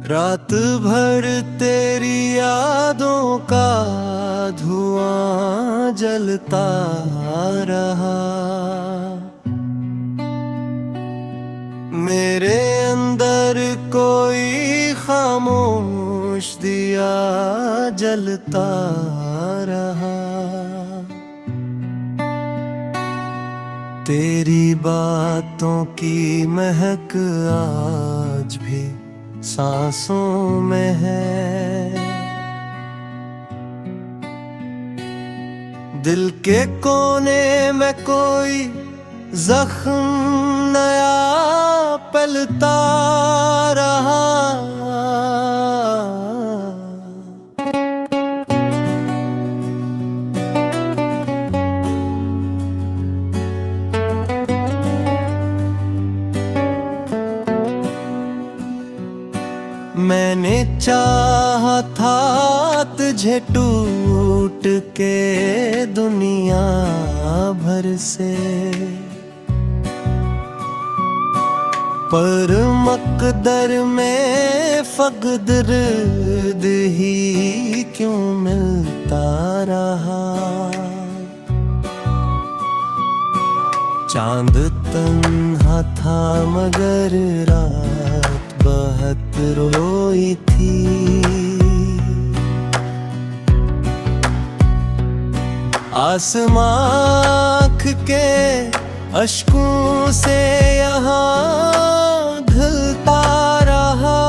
रात भर तेरी यादों का धुआं जलता रहा। मेरे अंदर कोई खामोश दिया जलता रहा। तेरी बातों की महक आज भी सांसों में है। दिल के कोने में कोई जख्म नया पलता रहा। मैंने चाहा था तुझे टूट के दुनिया भर से, पर मकदर में फकदर्द ही क्यों मिलता रहा। चांद तन्हा था मगर रात बहुत रोई थी। आसमां के अश्कों से यहाँ ढलता रहा।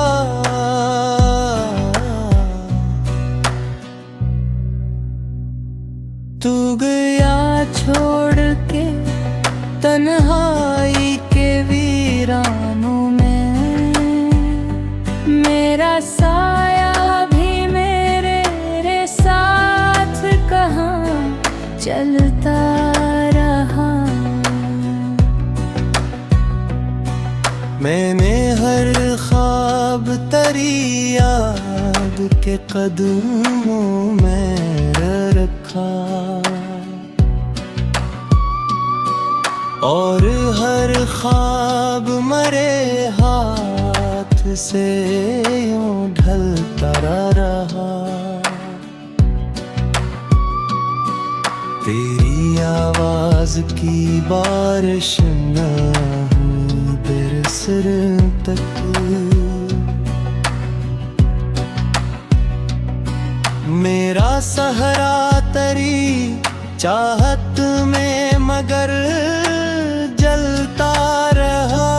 तू गया छोड़ के तन्हाई के वीरानों में, मेरा साया भी मेरे साथ कहाँ चलता रहा। मैंने हर ख्वाब तरी याद के कदमों में रखा, और हर ख्वाब मरे हाथ से यूं ढलता रहा। तेरी आवाज की बारिश न हुई बिरसर तक। मेरा सहरा तरी चाहत में मगर जलता रहा।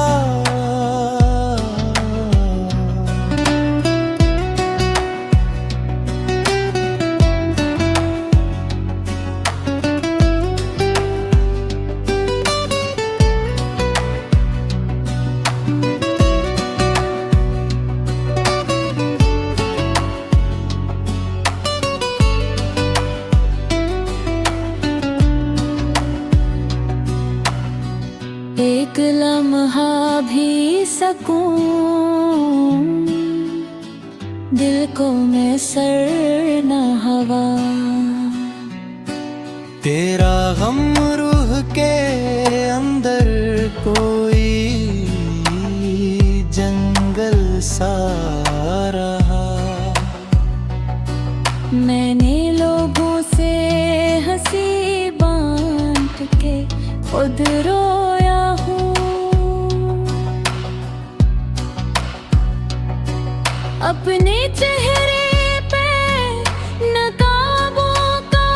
एक लम्हा भी सकूं दिल को मैं सर न हवा। तेरा गम रूह के अंदर कोई जंगल सा रहा। मैंने लोगों से हंसी बांट के खुद रोया हूँ। अपने चेहरे पे नकाबों का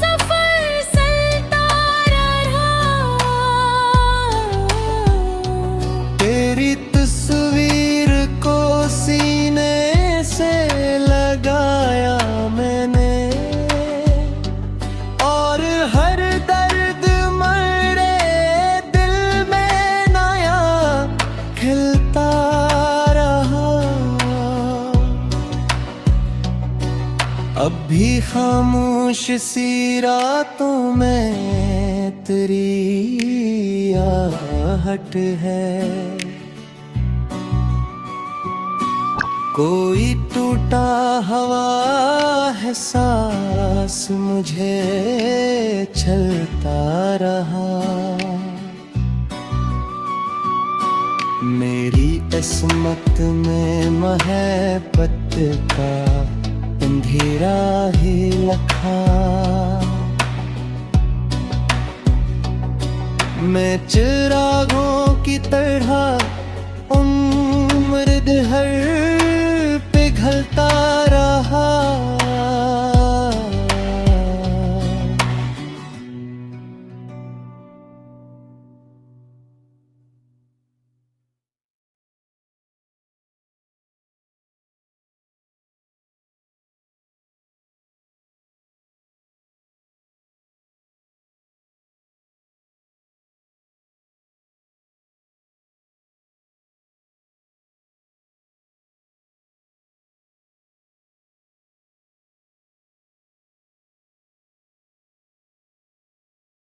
सफर चलता रहा। तेरी तस्वीर को सीने से लगाया मैंने, और हर दर्द मरे दिल में नया खिलता रहा। अब भी खामोश सी रातों में तेरी आहट है। कोई टूटा हवा है सांस मुझे चलता रहा। मेरी किस्मत में महबत का अंधेरा ही लखा। मैं चिरागों की तरह उम्र हर पिघलता रहा।